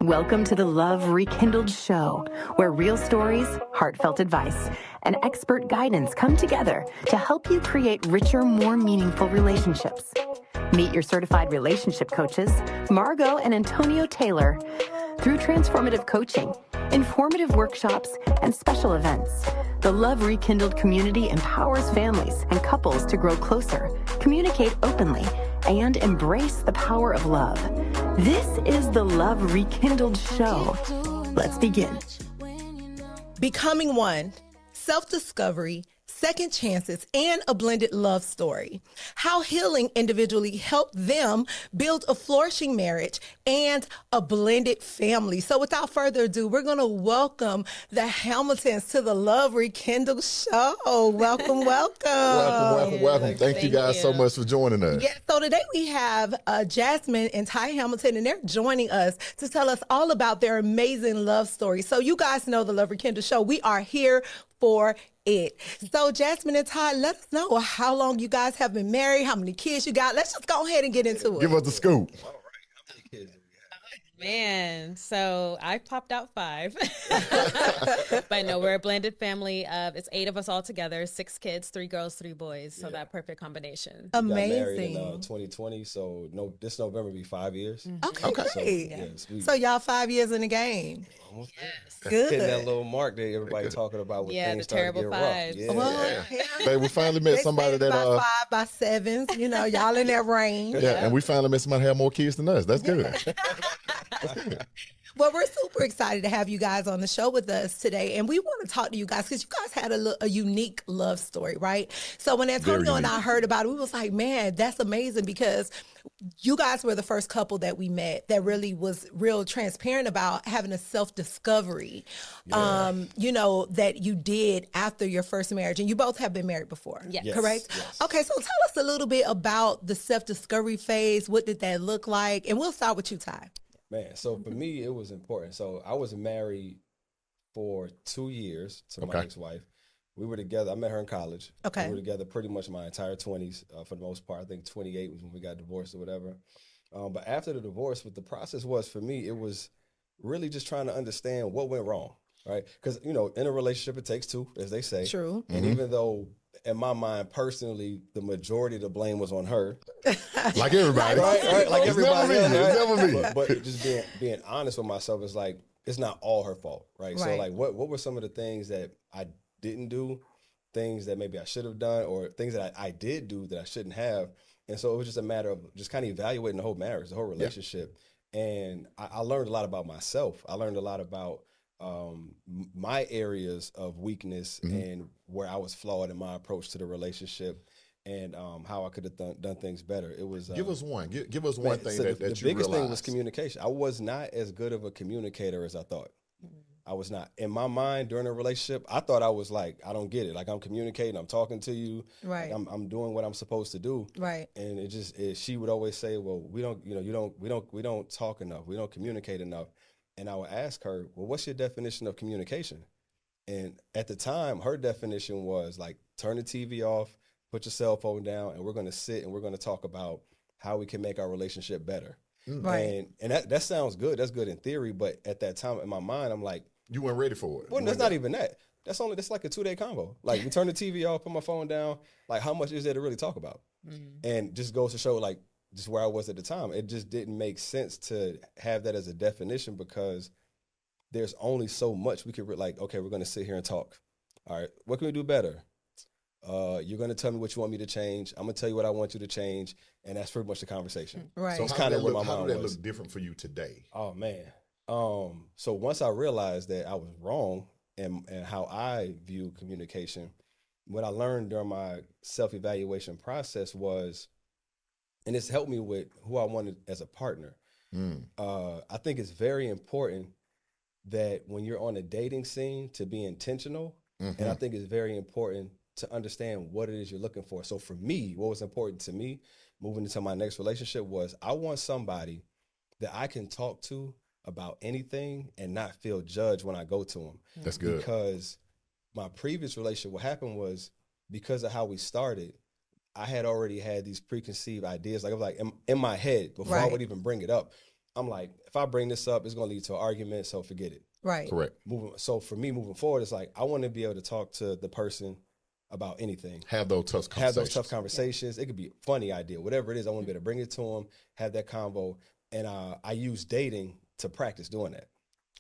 Welcome to the Love Rekindled Show, where real stories, heartfelt advice, and expert guidance come together to help you create richer, more meaningful relationships. Meet your certified relationship coaches, Margot and Antonio Taylor. Through transformative coaching, informative workshops, and special events, the Love Rekindled community empowers families and couples to grow closer, communicate openly, and embrace the power of love. This is the Love Rekindled Show. Let's begin. Becoming one, self-discovery, second chances, and a blended love story. How healing individually helped them build a flourishing marriage and a blended family. So without further ado, we're going to welcome the Hamiltons to the Love Rekindled Show. Welcome, welcome. Welcome. Thank you guys so much for joining us. Yeah, so today we have Jasmine and Ty Hamilton, and they're joining us to tell us all about their amazing love story. So you guys know the Love Rekindled Show. We are here for it. So Jasmine and Ty, let us know how long you guys have been married, how many kids you got. Let's just go ahead and get into it. Give us the scoop. All right. How many kids do we have? Man, so I popped out 5. But no, we're a blended family of, it's 8 of us all together, 6 kids, 3 girls, 3 boys. So that perfect combination. Amazing. We got married in 2020, so this November will be 5 years. Okay. So, So y'all 5 years in the game. almost Yes. Good. hitting that little mark that everybody talking about when Yeah, things the start to terrible get rough. fives. Yeah. Well, Babe, we finally met they somebody say that about 5 by 7s. You know, y'all in that range. and we finally met somebody that had more kids than us. That's good. Well, we're super excited to have you guys on the show with us today. And we want to talk to you guys because you guys had a unique love story, right? So when Antonio and I heard about it, we was like, man, that's amazing because you guys were the first couple that we met that really was real transparent about having a self-discovery, you know, that you did after your first marriage. And you both have been married before, Yes. correct? Yes. Okay, so tell us a little bit about the self-discovery phase. What did that look like? And we'll start with you, Ty. Man, so for me, it was important. So I was married for 2 years to my ex-wife. We were together. I met her in college. Okay. We were together pretty much my entire 20s for the most part. I think 28 was when we got divorced or whatever. But after the divorce, what the process was for me, it was really just trying to understand what went wrong, right? Because, you know, in a relationship, it takes 2, as they say. True. And even though in my mind, personally, the majority of the blame was on her. Like everybody. Right? Like It's everybody never me. else, It's right? never me. But just being honest with myself is like, it's not all her fault, right? So Right. like, what were some of the things that I didn't do, things that maybe I should have done, or things that I did do that I shouldn't have? And so it was just a matter of just kind of evaluating the whole marriage, the whole relationship. And I learned a lot about myself. I learned a lot about my areas of weakness and where I was flawed in my approach to the relationship, and how I could have done things better. It was Give us one. Give us one thing so that the you biggest thing was realized. communication. I was not as good of a communicator as I thought. I was not. In my mind, during a relationship, I thought I was like, I don't get it. Like, I'm communicating, I'm talking to you, Right. like, I'm doing what I'm supposed to do. Right. And she would always say, well, we don't talk enough, we don't communicate enough. And I would ask her, well, what's your definition of communication? And at the time, her definition was like, turn the TV off, put your cell phone down, and we're going to sit and we're going to talk about how we can make our relationship better. Right. And that sounds good. That's good in theory. But at that time in my mind, I'm like, You weren't ready for it. well, that's not even that. That's like a 2-day combo. Like, we turn the TV off, put my phone down. Like, how much is there to really talk about? And just goes to show, like, just where I was at the time. It just didn't make sense to have that as a definition because there's only so much we could like, okay, we're going to sit here and talk. All right, what can we do better? You're going to tell me what you want me to change. I'm going to tell you what I want you to change. And that's pretty much the conversation. Right. So It's how kind did of that where my look, how mind did that was. look different for you today? Oh, man. So once I realized that I was wrong and how I view communication, what I learned during my self-evaluation process was, and it's helped me with who I wanted as a partner. I think it's very important that when you're on a dating scene to be intentional. And I think it's very important to understand what it is you're looking for. So for me, what was important to me moving into my next relationship was I want somebody that I can talk to about anything and not feel judged when I go to them. That's good. Because my previous relationship, what happened was, because of how we started, I had already had these preconceived ideas. Like, I was like in my head before I Right. would even bring it up. I'm like, if I bring this up, it's going to lead to an argument, so forget it. Right. Correct. So for me, moving forward, it's like I want to be able to talk to the person about anything. Have those tough conversations. It could be a funny idea, whatever it is. I want to be able to bring it to them, have that convo, and I use dating to practice doing that.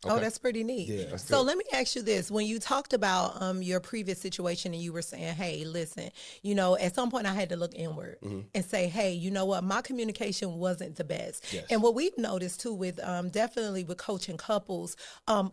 Okay. Oh, that's pretty neat. Yeah. So let me ask you this. When you talked about your previous situation and you were saying, hey, listen, at some point I had to look inward and say, hey, you know what? My communication wasn't the best. Yes. And what we've noticed too with definitely with coaching couples,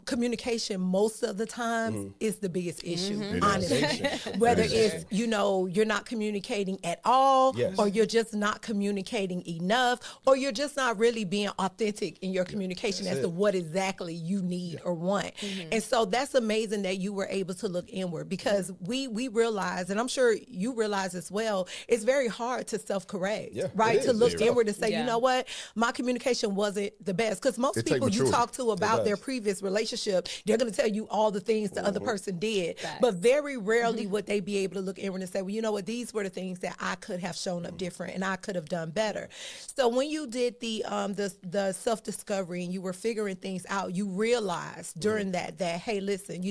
communication most of the time is the biggest issue, honestly. Whether it's, you're not communicating at all, or you're just not communicating enough, or you're just not really being authentic in your communication as to what exactly you need or want. And so that's amazing that you were able to look inward, because we realize, and I'm sure you realize as well, it's very hard to self-correct, right? To look inward and say, you know what, my communication wasn't the best. Because most people you talk to about their previous relationship, they're going to tell you all the things the other person did. But very rarely would they be able to look inward and say, well, you know what, these were the things that I could have shown up different and I could have done better. So when you did the self-discovery and you were figuring things out, you realized during that, hey, listen,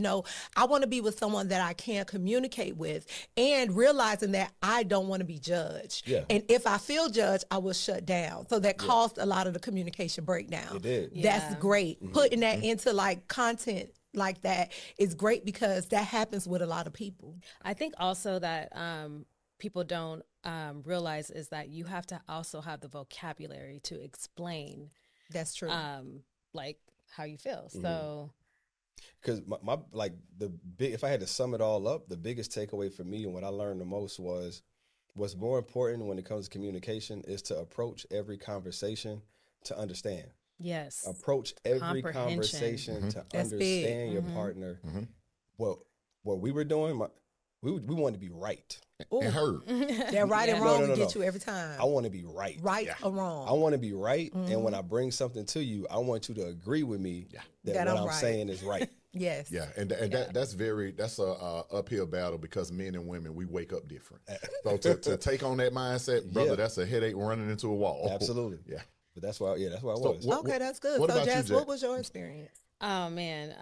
I want to be with someone that I can communicate with, and realizing that I don't want to be judged. Yeah. And if I feel judged, I will shut down. So that caused a lot of the communication breakdown. It did. That's great. Putting that into like content like that is great, because that happens with a lot of people. I think also that people don't realize is that you have to also have the vocabulary to explain. That's true. Like how you feel. So, because my if I had to sum it all up, the biggest takeaway for me and what I learned the most was what's more important when it comes to communication is to approach every conversation to understand. Yes. Approach every conversation to understand your partner. What we were doing, we wanted to be right. And heard. That right and wrong will get you every time. I want to be right. Right or wrong. I want to be right. And when I bring something to you, I want you to agree with me that what I'm saying is right. Yes. Yeah, and that's a uphill battle, because men and women, we wake up different. So to take on that mindset, brother, that's a headache running into a wall. Absolutely. Yeah. But that's why I was. Okay, that's good. So Jazz, what was your experience? Oh man,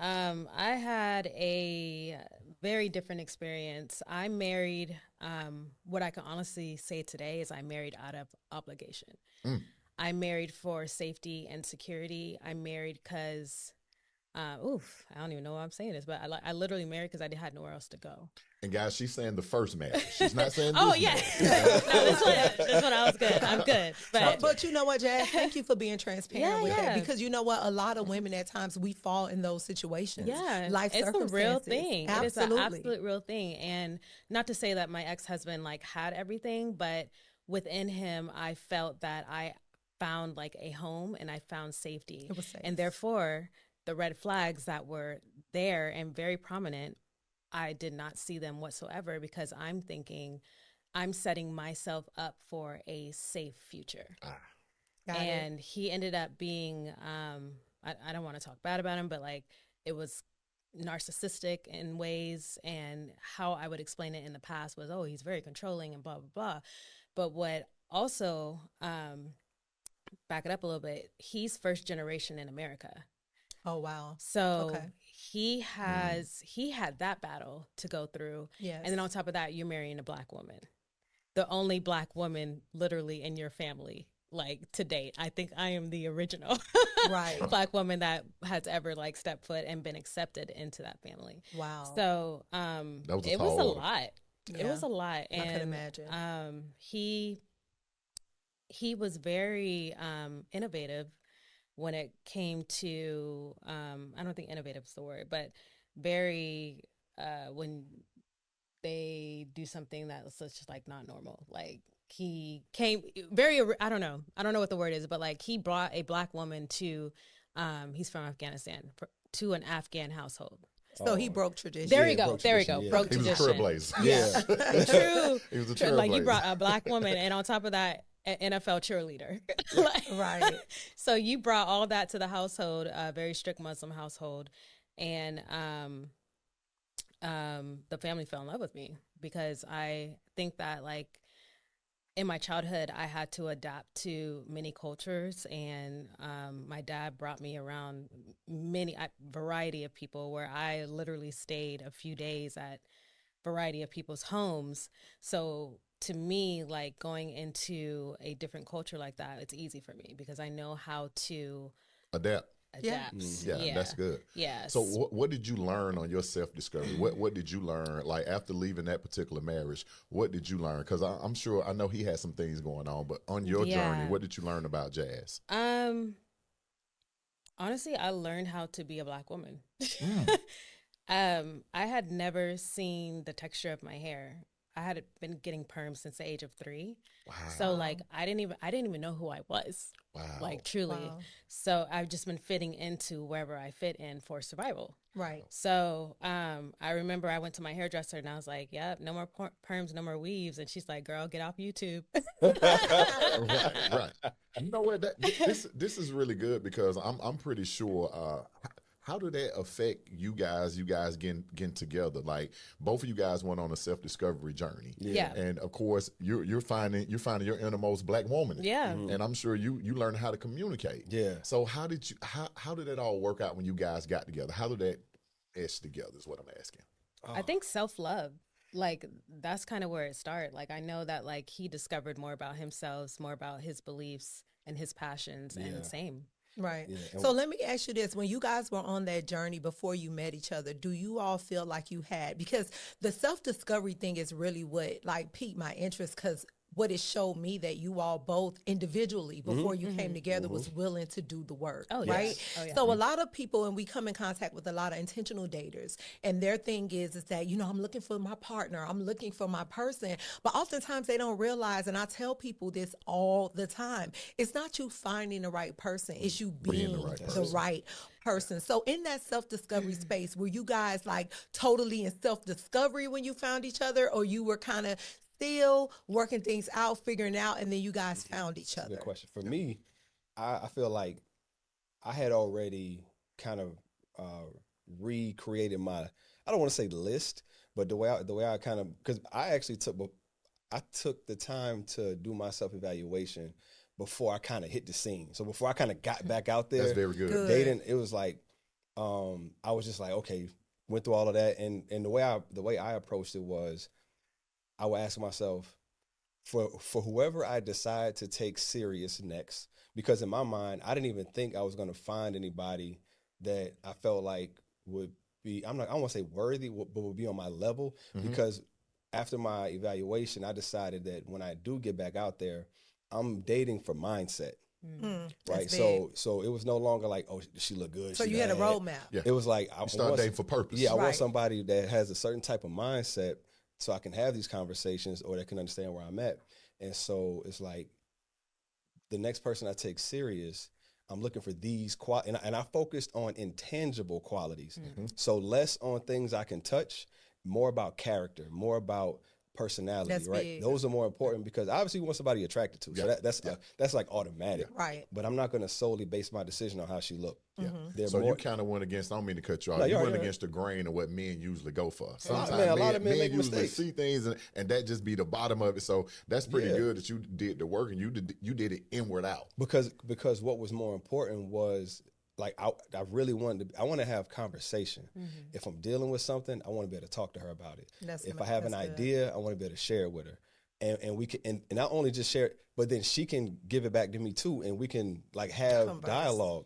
I had a very different experience. I married, what I can honestly say today is I married out of obligation. I married for safety and security. I married because, I don't even know why I'm saying this, but I literally married because I had nowhere else to go. And guys, she's saying the first marriage. She's not saying this no, this one I was good. I'm good. But you know what, Jazz? Thank you for being transparent with that, because you know what? A lot of women at times we fall in those situations. Yeah, life it's circumstances. a real thing. Absolutely. It is an absolute real thing. And not to say that my ex-husband had everything, but within him, I felt that I found a home and I found safety. It was safe. And therefore, the red flags that were there and very prominent, I did not see them whatsoever, because I'm thinking I'm setting myself up for a safe future. And he ended up being, I don't want to talk bad about him, but it was narcissistic in ways, and how I would explain it in the past was, he's very controlling and blah, blah, blah. But what also, back it up a little bit, he's first generation in America. Oh, wow. So he had that battle to go through. Yes. And then on top of that, you're marrying a Black woman, the only Black woman literally in your family, to date. I think I am the original Black woman that has ever stepped foot and been accepted into that family. Wow. So it was a lot. Yeah. It was a lot. And I could imagine. He was very innovative when it came to, I don't think innovative is the word, but very, when they do something that's just not normal. He came very, I don't know what the word is, but he brought a Black woman to, he's from Afghanistan, to an Afghan household. So he broke tradition. There we go. Yeah. Broke He was tradition. a trailblazer. Yeah. True. He was a trailblazer. You brought a Black woman, and on top of that, an NFL cheerleader. Right. So you brought all that to the household, a very strict Muslim household, and the family fell in love with me, because I think that in my childhood, I had to adapt to many cultures, and my dad brought me around variety of people, where I literally stayed a few days at variety of people's homes. So to me, like going into a different culture like that, it's easy for me because I know how to adapt. Yeah. Yeah, that's good. Yes. So what did you learn on your self-discovery? What did you learn, like after leaving that particular marriage? What did you learn? Because I'm sure, I know he had some things going on, but on your journey, what did you learn about Jazz? Honestly, I learned how to be a Black woman. I had never seen the texture of my hair. I had been getting perms since the age of 3. Wow. So like I didn't even know who I was. Wow. Like truly. Wow. So I've just been fitting into wherever I fit in for survival. Right. So I remember I went to my hairdresser and I was like, "Yep, no more perms, no more weaves." And she's like, "Girl, get off YouTube." Right. You know what? This is really good because I'm pretty sure. How did that affect you guys? You guys getting together? Like both of you guys went on a self-discovery journey. Yeah. And of course, you're finding your innermost Black woman. Yeah. And I'm sure you learned how to communicate. Yeah. So how did it all work out when you guys got together? How did that mesh together? Is what I'm asking. I think self-love. Like that's kind of where it started. Like I know that like he discovered more about himself, more about his beliefs and his passions, and same. Right. Yeah. So let me ask you this. When you guys were on that journey before you met each other, do you all feel like you had, because the self-discovery thing is really what like piqued my interest, because what it showed me that you all both individually before you came together was willing to do the work, right? Yes. Oh, yeah. So a lot of people, and we come in contact with a lot of intentional daters, and their thing is that, you know, I'm looking for my partner, I'm looking for my person, but oftentimes they don't realize, and I tell people this all the time, it's not you finding the right person, it's you being the right person. So in that self-discovery space, were you guys like totally in self-discovery when you found each other, or you were kind of still working things out, figuring out, and then you guys found each other? Good question. For me, I feel like I had already kind of recreated my, I don't want to say list, but the way I kind of, because I took the time to do my self-evaluation before I kind of hit the scene. So before I kind of got back out there, That's very good. dating, it was like I was just like, okay, went through all of that, and the way I approached it was, I would ask myself, for whoever I decide to take serious next, because in my mind, I didn't even think I was going to find anybody that I felt like would be, I don't want to say worthy, but would be on my level, because after my evaluation, I decided that when I do get back out there, I'm dating for mindset. Right. So it was no longer like, oh, she look good. So you had a roadmap. Yeah. It was like, You start dating for purpose. Yeah, I want Right. somebody that has a certain type of mindset so I can have these conversations, or that can understand where I'm at. And so it's like the next person I take serious, I'm looking for these and I focused on intangible qualities. So less on things I can touch, more about character, more about personality, That's right? big. Those are more important, because obviously we want somebody you're attracted to. So that's like automatic. Right. But I'm not going to solely base my decision on how she looked. Yeah. So you kind of went against, I don't mean to cut you off, No, you you're went right. against the grain of what men usually go for. Sometimes a lot of men make usually mistakes. see things and that just be the bottom of it. So that's pretty good that you did the work and you did it inward out. Because what was more important was, like, I really I want to have conversation. If I'm dealing with something, I want to be able to talk to her about it. If I have an idea, I want to be able to share it with her. And we can, and not only just share it, but then she can give it back to me too, and we can like have dialogue.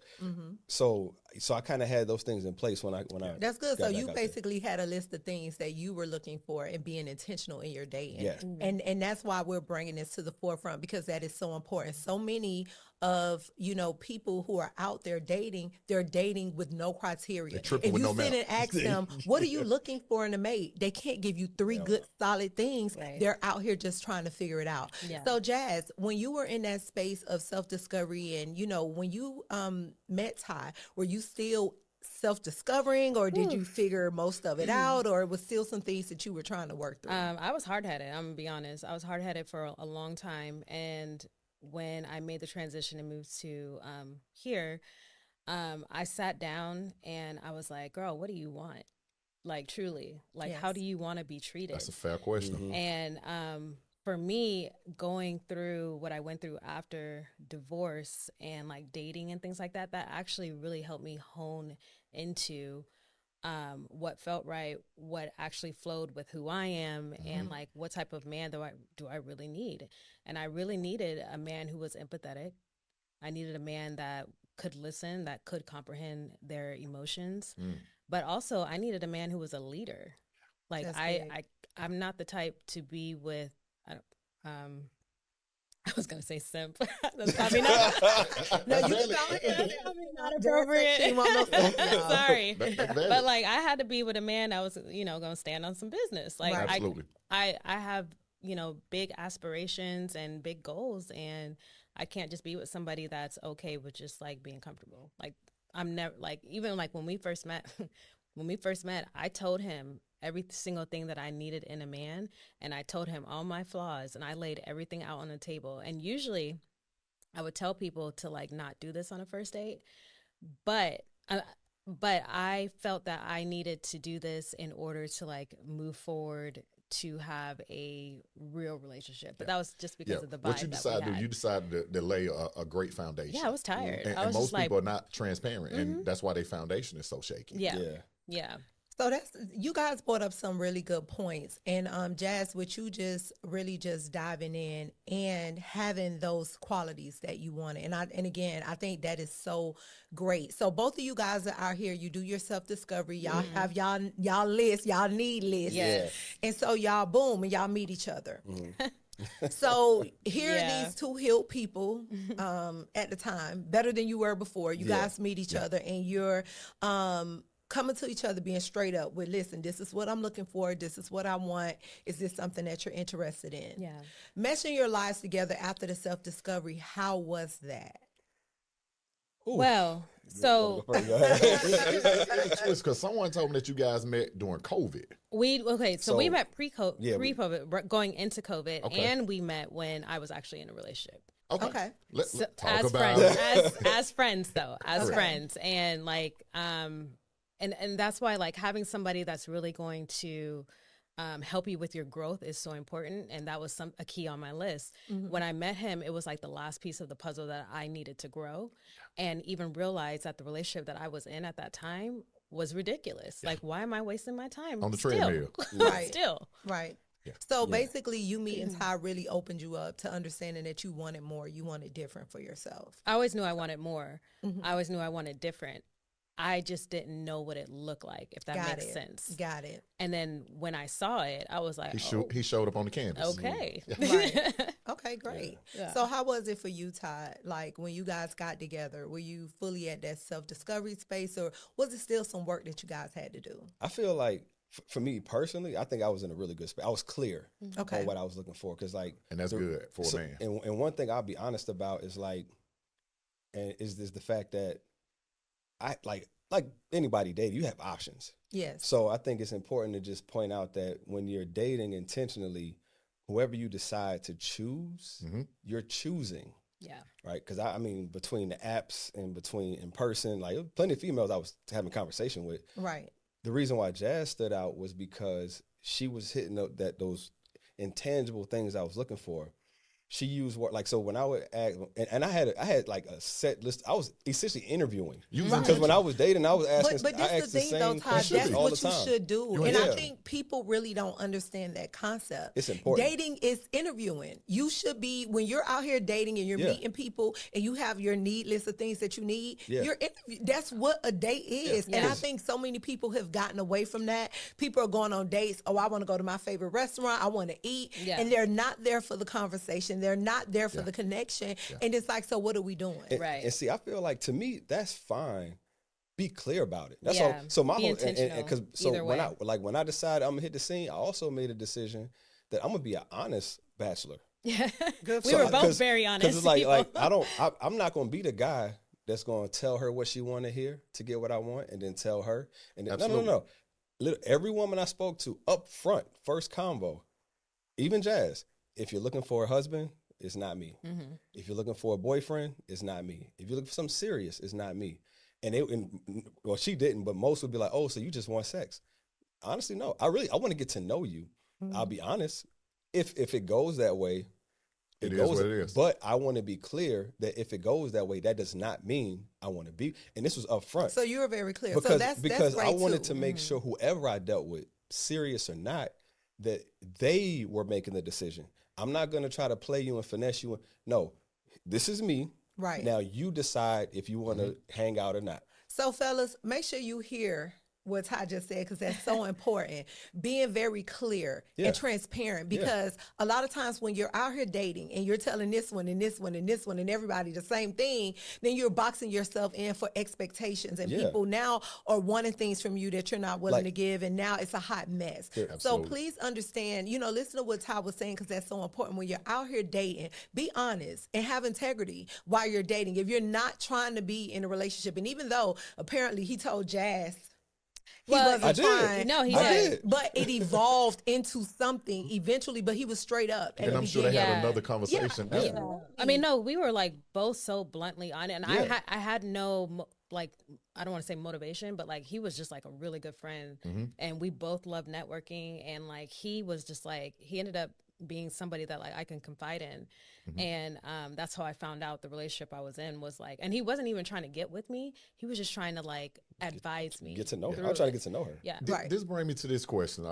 So I kind of had those things in place when I That's good. So got you back out basically had a list of things that you were looking for and being intentional in your dating. Yeah. And that's why we're bringing this to the forefront, because that is so important. So many of, you know, people who are out there dating, they're dating with no criteria. tripping If with you no sit map. and ask them, what are you looking for in a mate? They can't give you 3 good solid things. Right. They're out here just trying to figure it out. Yeah. So Jazz, when you were in that space of self-discovery, and, you know, when you met Ty, were you still self-discovering, or did you figure most of it out, or it was still some things that you were trying to work through? I was hard-headed. I'm gonna be honest. I was hard-headed for a long time, and when I made the transition and moved to here, I sat down and I was like, "Girl, what do you want? Like, truly, like, how do you want to be treated?" That's a fair question. And for me, going through what I went through after divorce and like dating and things like that, that actually really helped me hone into what felt right, what actually flowed with who I am, and like what type of man do I really need. And I really needed a man who was empathetic. I needed a man that could listen, that could comprehend their emotions. But also I needed a man who was a leader. Like I'm not the type to be with I was gonna say simp. That's probably not. No, you can call it. Probably not appropriate. Sorry, but like I had to be with a man that was, gonna stand on some business. Like Absolutely. I have big aspirations and big goals, and I can't just be with somebody that's okay with just like being comfortable. Like I'm never like even like when we first met. I told him every single thing that I needed in a man, and I told him all my flaws, and I laid everything out on the table. And usually I would tell people to like not do this on a first date, but I felt that I needed to do this in order to like move forward to have a real relationship. But that was just because of the vibe. What you decided to do, you decided to lay a great foundation. Yeah, I was tired. And most people are not transparent, and that's why their foundation is so shaky. Yeah. So you guys brought up some really good points. And Jazz, with you just really just diving in and having those qualities that you wanted. And again, I think that is so great. So both of you guys are out here, you do your self-discovery, y'all have y'all list, y'all need lists. Yes. And so y'all boom and y'all meet each other. So here are these two healed people at the time, better than you were before. You guys meet each other, and you're coming to each other, being straight up with, listen, this is what I'm looking for. This is what I want. Is this something that you're interested in? Yeah. Meshing your lives together after the self-discovery, how was that? Ooh. Well, so because someone told me that you guys met during COVID. we met pre-COVID, going into COVID, and we met when I was actually in a relationship. Okay. Let's talk as about friends, as friends though, friends, and like and that's why like having somebody that's really going to help you with your growth is so important, and that was a key on my list. When I met him, it was like the last piece of the puzzle that I needed to grow, and even realize that the relationship that I was in at that time was ridiculous. Like, why am I wasting my time on the treadmill? Right. Still. Right. Yeah. So basically, you meeting Ty really opened you up to understanding that you wanted more, you wanted different for yourself. I always knew I wanted more. I always knew I wanted different. I just didn't know what it looked like, if that makes sense. Got it. And then when I saw it, I was like, he showed up on the canvas. Okay. Right. Okay, great. Yeah. So how was it for you, Todd? Like when you guys got together, were you fully at that self-discovery space, or was it still some work that you guys had to do? I feel like for me personally, I think I was in a really good space. I was clear on what I was looking for. And that's good for a man. And one thing I'll be honest about is is the fact that I like anybody dating, you have options. Yes. So I think it's important to just point out that when you're dating intentionally, whoever you decide to choose, you're choosing. Yeah. Right. Because I mean, between the apps and between in person, like plenty of females I was having a conversation with. Right. The reason why Jazz stood out was because she was hitting up those intangible things I was looking for. She used so when I would ask, and I had like a set list. I was essentially interviewing because when I was dating, I was asking. But this is the thing, though, Todd. That's what you should do, and I think people really don't understand that concept. It's important. Dating is interviewing. You should be when you're out here dating and you're meeting people, and you have your need list of things that you need. You're that's what a date is, and I think so many people have gotten away from that. People are going on dates. Oh, I want to go to my favorite restaurant. I want to eat, and they're not there for the conversation. They're not there for the connection. And it's like, so what are we doing? Right. And see, I feel like to me, that's fine. Be clear about it. That's all. So my whole, when I decided I'm gonna hit the scene, I also made a decision that I'm gonna be an honest bachelor. Yeah. Good. We were both very honest. Because it's I'm not gonna be the guy that's gonna tell her what she want to hear to get what I want, and then tell her. And then, no. Every woman I spoke to up front, first convo, even Jazz. If you're looking for a husband, it's not me. If you're looking for a boyfriend, it's not me. If you're looking for something serious, it's not me. Well, she didn't, but most would be like, oh, so you just want sex. Honestly, no. I want to get to know you. I'll be honest. if it goes that way, It is goes, what it is. But I want to be clear that if it goes that way, that does not mean I want to be. And this was upfront. So you were very clear. Because, so that's great I wanted too. to make sure whoever I dealt with, serious or not, that they were making the decision. I'm not going to try to play you and finesse you. No, this is me. Right. Now you decide if you want to hang out or not. So fellas, make sure you hear what Ty just said, because that's so important. Being very clear and transparent, because a lot of times when you're out here dating and you're telling this one and this one and this one and everybody the same thing, then you're boxing yourself in for expectations, and people now are wanting things from you that you're not willing to give, and now it's a hot mess. So please understand, listen to what Ty was saying, because that's so important. When you're out here dating, be honest and have integrity while you're dating. If you're not trying to be in a relationship, and even though apparently he told Jazz he wasn't trying. No, he did. But it evolved into something eventually, but he was straight up. And I'm sure they had another conversation. Yeah. I mean, no, we were like both so bluntly on it. And I had no, like, I don't want to say motivation, but like he was just like a really good friend. And we both loved networking. And like he was just like, he ended up being somebody that like I can confide in. And that's how I found out the relationship I was in was like, and he wasn't even trying to get with me. He was just trying to like advise me. Get to know her. I was trying to get to know her. Yeah. This brings me to this question.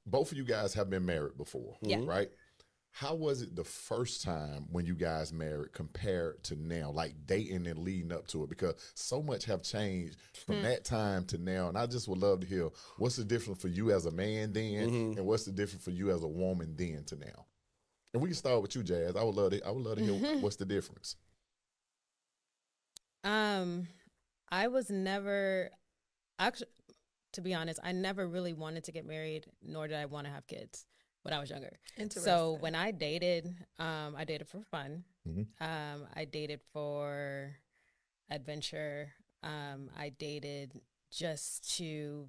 Both of you guys have been married before, right? How was it the first time when you guys married compared to now, like dating and leading up to it? Because so much have changed from that time to now. And I just would love to hear what's the difference for you as a man then, and what's the difference for you as a woman then to now. And we can start with you, Jazz. I would love to hear what's the difference. I was never, actually, to be honest, I never really wanted to get married, nor did I want to have kids when I was younger. So when I dated for fun. I dated for adventure. I dated just to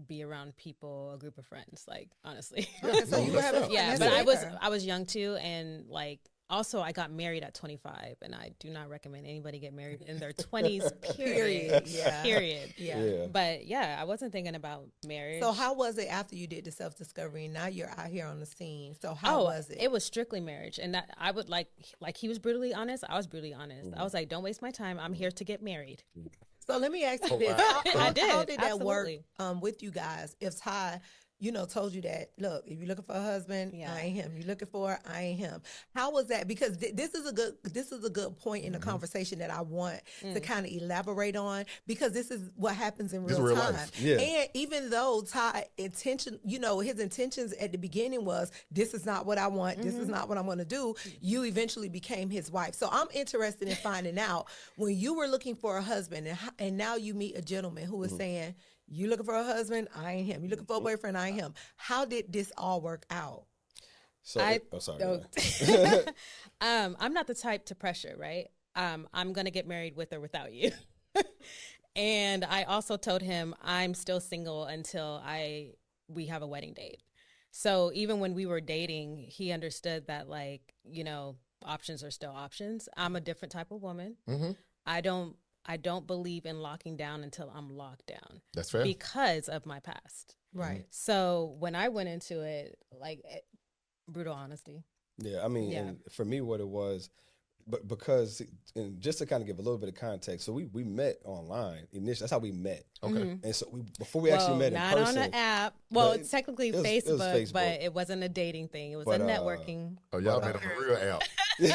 be around people, a group of friends, like honestly. So you were having fun. But I was young too, and like also I got married at 25, and I do not recommend anybody get married in their 20s. Period. Period. Yeah. But I wasn't thinking about marriage. So how was it after you did the self-discovery? Now you're out here on the scene. So how was it? It was strictly marriage, and that I would like he was brutally honest. I was brutally honest. I was like, don't waste my time. I'm here to get married. So let me ask you this. How did that work with you guys? If Ty, told you that, look, if you're looking for a husband, I ain't him. You're looking for, I ain't him. How was that? Because this is a good point in the conversation that I want to kind of elaborate on, because this is what happens in real time. Life. Yeah. And even though Ty his intentions at the beginning was, this is not what I want, this is not what I'm going to do, you eventually became his wife. So I'm interested in finding out, when you were looking for a husband and now you meet a gentleman who is saying, you looking for a husband, I ain't him. You looking for a boyfriend, I ain't him. How did this all work out? So sorry. I'm not the type to pressure, right? I'm gonna get married with or without you. And I also told him I'm still single until we have a wedding date. So even when we were dating, he understood that options are still options. I'm a different type of woman. I don't believe in locking down until I'm locked down. That's fair. Because of my past. Right. So when I went into it, brutal honesty. Yeah, I mean, and for me, what it was, but because, and just to kind of give a little bit of context, so we met online initially. That's how we met. Okay. And so before we actually met in person. Not on an app. Well, it's technically it was Facebook, but it wasn't a dating thing. It was a networking. Y'all met on a real app. We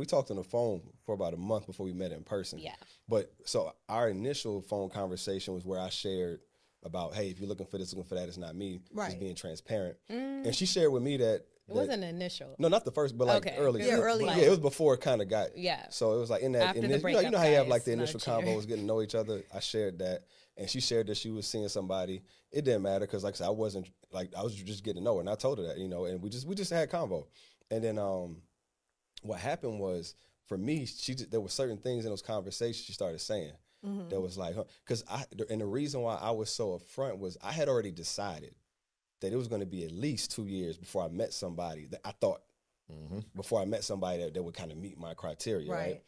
talked on the phone for about a month before we met in person. Yeah. But so our initial phone conversation was where I shared about, hey, if you're looking for this, looking for that, it's not me. Right. Just being transparent. And she shared with me that it wasn't initial. No, not the first, but early. Yeah, early. Yeah, it was before it kind of got. Yeah. So it was like in that. After the breakup, you know how you have like the guys, initial convos, getting to know each other. I shared that, and she shared that she was seeing somebody. It didn't matter because, like I said, I was just getting to know her, and I told her that, and we just had convo, and then what happened was, for me, there were certain things in those conversations she started saying that was like, because and the reason why I was so upfront was I had already decided that it was going to be at least 2 years before I met somebody that I thought, before I met somebody that would kind of meet my criteria, right?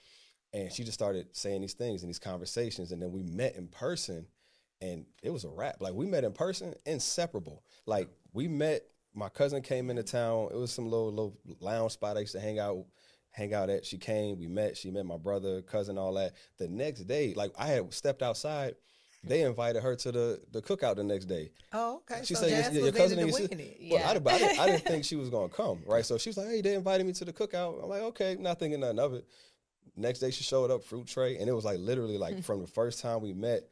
And she just started saying these things in these conversations, and then we met in person, and it was a wrap. Like, we met in person, inseparable. Like, we met, my cousin came into town. It was some little lounge spot I used to hang out at. She came, she met my brother, cousin, all that. The next day, like, I had stepped outside. They invited her to the cookout the next day. Oh, okay. She so said, your cousin and your sister. Well, I didn't think she was going to come, right? So she was like, hey, they invited me to the cookout. I'm like, okay, not thinking nothing of it. Next day she showed up, fruit tray, and it was like literally like from the first time we met,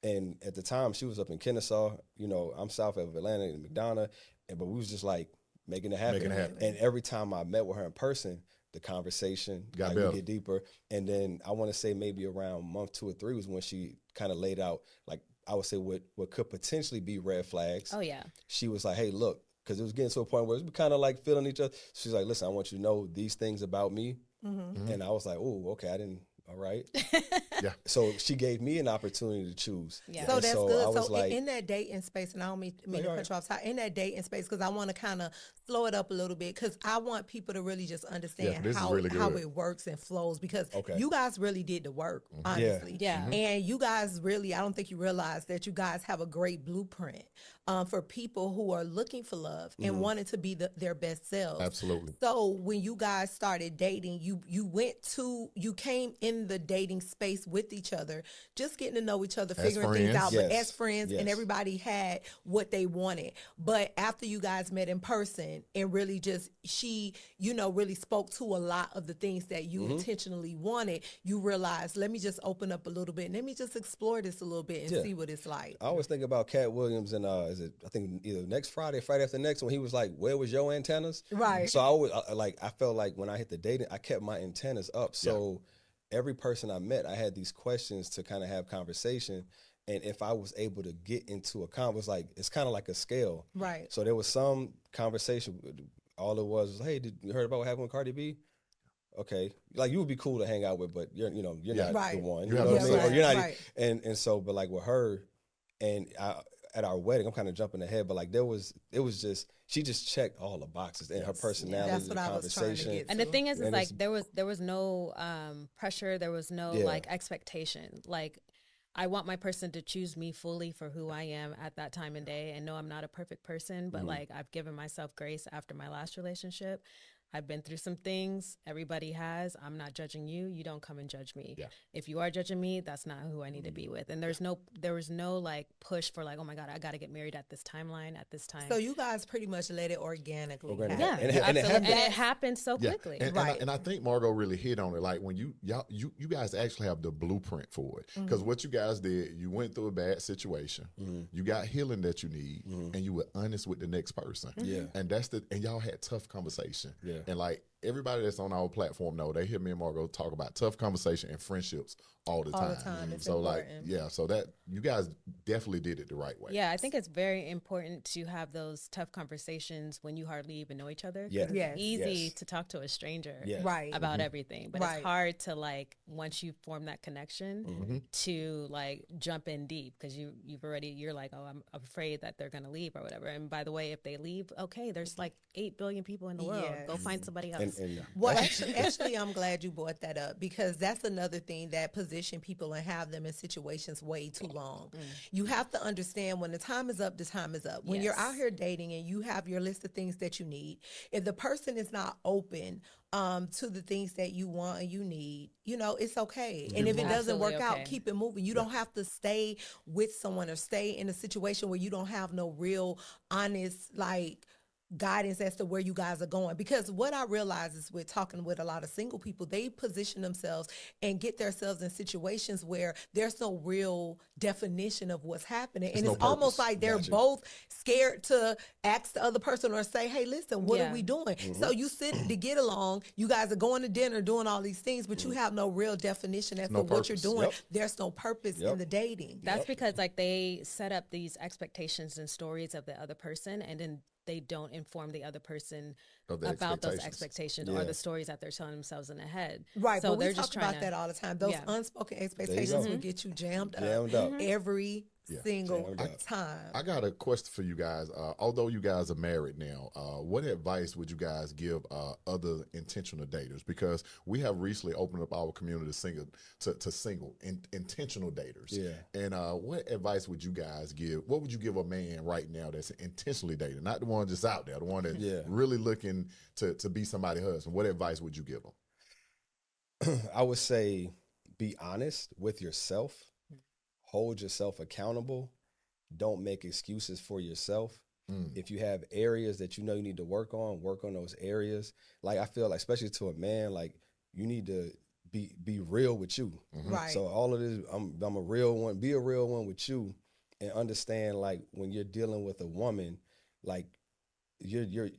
and at the time she was up in Kennesaw, you know, I'm south of Atlanta in McDonough, but we was just like making it happen. And every time I met with her in person, the conversation got like, get deeper. And then I want to say maybe around month 2 or 3 was when she kind of laid out, like, I would say what could potentially be red flags. Oh, yeah. She was like, hey, look, because it was getting to a point where it was kind of like feeling each other. She's like, listen, I want you to know these things about me. And I was like, oh, okay, all right. Yeah. So she gave me an opportunity to choose. Yeah. So that's good. So like, in that dating space, and I don't mean to cut you off, in that dating space, because I want to kind of slow it up a little bit, because I want people to really just understand how it works and flows, because you guys really did the work, honestly. Yeah. And you guys really, I don't think you realize that you guys have a great blueprint for people who are looking for love and wanting to be their best selves. Absolutely. So when you guys started dating, you came in the dating space with each other, just getting to know each other, figuring things out, but as friends, and everybody had what they wanted. But after you guys met in person and really just, she, you know, really spoke to a lot of the things that you intentionally wanted, you realized, let me just open up a little bit and let me just explore this a little bit and see what it's like. I always think about Cat Williams and I think either next Friday, Friday after next, when he was like, where was your antennas? Right. So I always, I felt like when I hit the dating, I kept my antennas up. So every person I met, I had these questions to kind of have conversation. And if I was able to get into a conversation, it's kind of like a scale. Right. So there was some conversation, all it was, hey, did you heard about what happened with Cardi B? Okay. Like, you would be cool to hang out with, but you're not the one. You know what I mean? Or you're not, and so, but like with her, and at our wedding, I'm kind of jumping ahead, but like she just checked all the boxes, and her personality, that's what the I was trying to get to. And the thing is like there was no pressure, there was no like expectation. Like, I want my person to choose me fully for who I am at that time and day, and no, I'm not a perfect person, but like, I've given myself grace after my last relationship. I've been through some things. Everybody has. I'm not judging you. You don't come and judge me. Yeah. If you are judging me, that's not who I need to be with. And there was no like push for like, oh my God, I got to get married at this timeline, at this time. So you guys pretty much let it organically happen. Yeah, and it happened so quickly. And I think Margot really hit on it. Like, when you guys actually have the blueprint for it. Because what you guys did, you went through a bad situation. You got healing that you need, and you were honest with the next person. Yeah. And and y'all had tough conversation. Yeah. And like, everybody that's on our platform know, they hear me and Margot talk about tough conversation and friendships all the time. It's so important. like, so that you guys definitely did it the right way. Yeah, I think it's very important to have those tough conversations when you hardly even know each other. Yes. It's easy to talk to a stranger about everything, but it's hard to like, once you form that connection to like jump in deep, because you're like, oh, I'm afraid that they're gonna leave or whatever. And by the way, if they leave, okay, there's like 8 billion people in the world. Go find somebody else. Well, actually, I'm glad you brought that up, because that's another thing that position people and have them in situations way too long. You have to understand, when the time is up, the time is up. When you're out here dating and you have your list of things that you need, if the person is not open to the things that you want and you need, you know, it's okay. And if it doesn't work out, keep it moving. You don't have to stay with someone or stay in a situation where you don't have no real honest, like, guidance as to where you guys are going. Because what I realize is, with talking with a lot of single people, they position themselves and get themselves in situations where there's no real definition of what's happening. And it's almost like they're both scared to ask the other person or say, hey, listen, what are we doing? So you sit to get along, you guys are going to dinner, doing all these things, but you have no real definition as to what you're doing. There's no purpose in the dating. That's because like, they set up these expectations and stories of the other person, and then they don't inform the other person about those expectations or the stories that they're telling themselves in their head. Right, so but we talk about that all the time. Those unspoken expectations will get you jammed up every single time. I got a question for you guys. Although you guys are married now, what advice would you guys give other intentional daters? Because we have recently opened up our community to single intentional daters. Yeah. And what advice would you guys give? What would you give a man right now that's intentionally dating, not the one just out there, the one that's really looking to be somebody's husband? What advice would you give them? I would say be honest with yourself. Hold yourself accountable. Don't make excuses for yourself. If you have areas that you know you need to work on those areas. Like I feel like, especially to a man, like you need to be real with you. Right. So all of this, I'm a real one. Be a real one with you, and understand like when you're dealing with a woman, like you're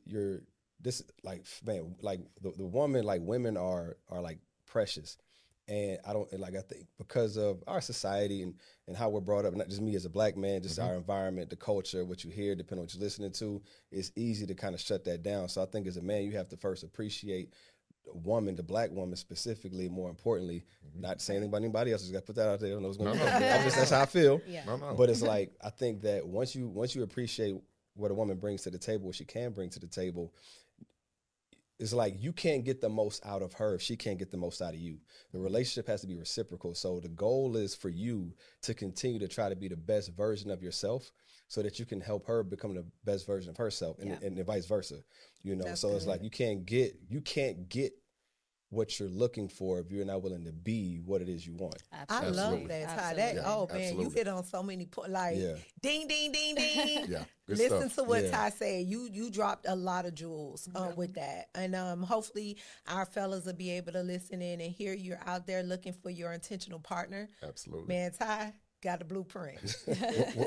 this like man, like the woman, like women are like precious. And I think because of our society and how we're brought up, not just me as a black man, just our environment, the culture, what you hear, depending on what you're listening to, it's easy to kind of shut that down. So I think as a man, you have to first appreciate the woman, the black woman specifically, more importantly, not saying anybody else has got to put that out there. I don't know what's going on. That's how I feel. Yeah. But it's like, I think that once you appreciate what a woman brings to the table, what she can bring to the table, it's like you can't get the most out of her if she can't get the most out of you. The relationship has to be reciprocal. So the goal is for you to continue to try to be the best version of yourself so that you can help her become the best version of herself and vice versa. You know, so it's like you can't get what you're looking for if you're not willing to be what it is you want. Absolutely. I love that, Ty. Man, you hit on so many points. Like, ding, ding, ding, ding. Listen to what Ty said. You dropped a lot of jewels with that. And hopefully our fellas will be able to listen in and hear you're out there looking for your intentional partner. Absolutely. Man, Ty got a blueprint.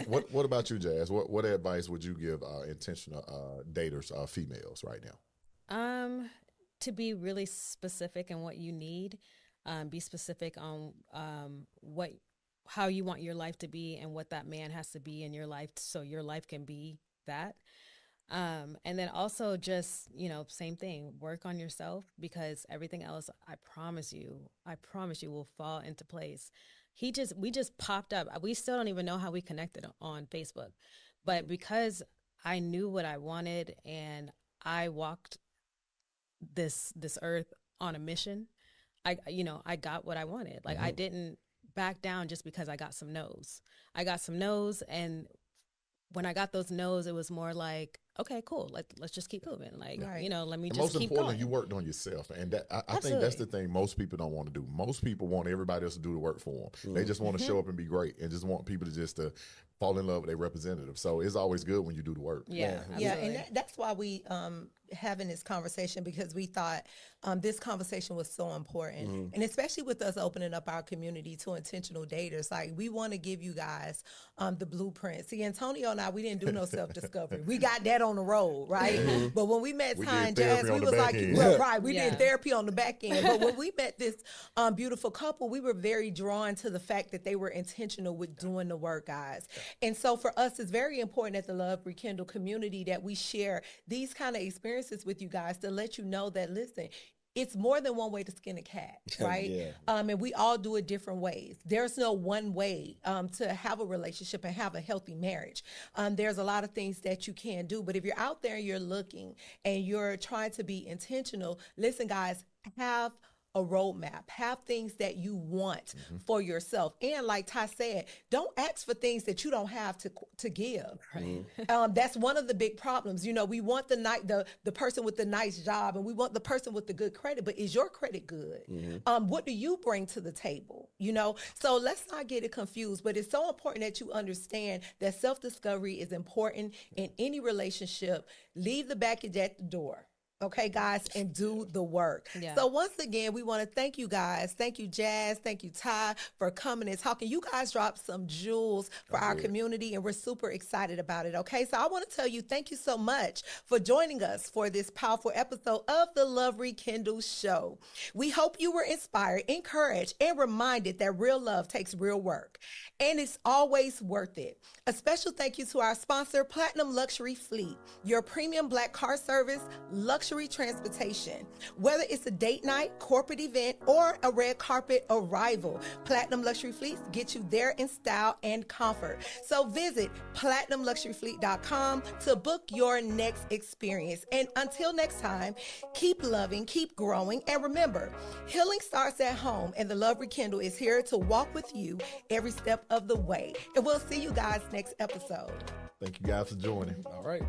What about you, Jazz? What advice would you give intentional daters, females right now? To be really specific in what you need, be specific on how you want your life to be and what that man has to be in your life so your life can be that. And then also just, same thing, work on yourself because everything else, I promise you will fall into place. We just popped up. We still don't even know how we connected on Facebook, but because I knew what I wanted and I walked this earth on a mission, I got what I wanted. Like I didn't back down just because I got some no's. And when I got those no's, it was more like, okay, cool. Let's just keep moving. Like, let me just keep going. Most importantly, you worked on yourself. And that, I think that's the thing most people don't want to do. Most people want everybody else to do the work for them. They just want to show up and be great and just want people to just fall in love with their representative. So it's always good when you do the work. Yeah. And that's why we having this conversation, because we thought this conversation was so important. And especially with us opening up our community to intentional daters, like we want to give you guys the blueprint. See, Antonio and I, we didn't do no self-discovery. We got that on the road, right? But when we met Ty and Jazz, we was like, we did therapy on the back end. But when we met this beautiful couple, we were very drawn to the fact that they were intentional with doing the work, guys. And so for us, it's very important at the Love Rekindled community that we share these kind of experiences with you guys to let you know that, listen, it's more than one way to skin a cat, right? And we all do it different ways. There's no one way to have a relationship and have a healthy marriage. There's a lot of things that you can do. But if you're out there and you're looking and you're trying to be intentional, listen, guys, have a roadmap, have things that you want for yourself. And like Ty said, don't ask for things that you don't have to give. Right. That's one of the big problems. We want the person with the nice job and we want the person with the good credit, but is your credit good? What do you bring to the table? So let's not get it confused, but it's so important that you understand that self-discovery is important in any relationship. Leave the baggage at the door. Okay, guys, and do the work. Yeah. So once again, we want to thank you guys. Thank you, Jazz. Thank you, Ty, for coming and talking. You guys dropped some jewels for our community, and we're super excited about it. Okay, so I want to tell you, thank you so much for joining us for this powerful episode of the Love Rekindled Show. We hope you were inspired, encouraged, and reminded that real love takes real work, and it's always worth it. A special thank you to our sponsor, Platinum Luxury Fleet, your premium black car service, luxury luxury transportation. Whether it's a date night, corporate event, or a red carpet arrival, Platinum Luxury Fleets get you there in style and comfort. So visit PlatinumLuxuryFleet.com to book your next experience. And until next time, keep loving, keep growing, and remember, healing starts at home, and the Love Rekindle is here to walk with you every step of the way. And we'll see you guys next episode. Thank you guys for joining. All right.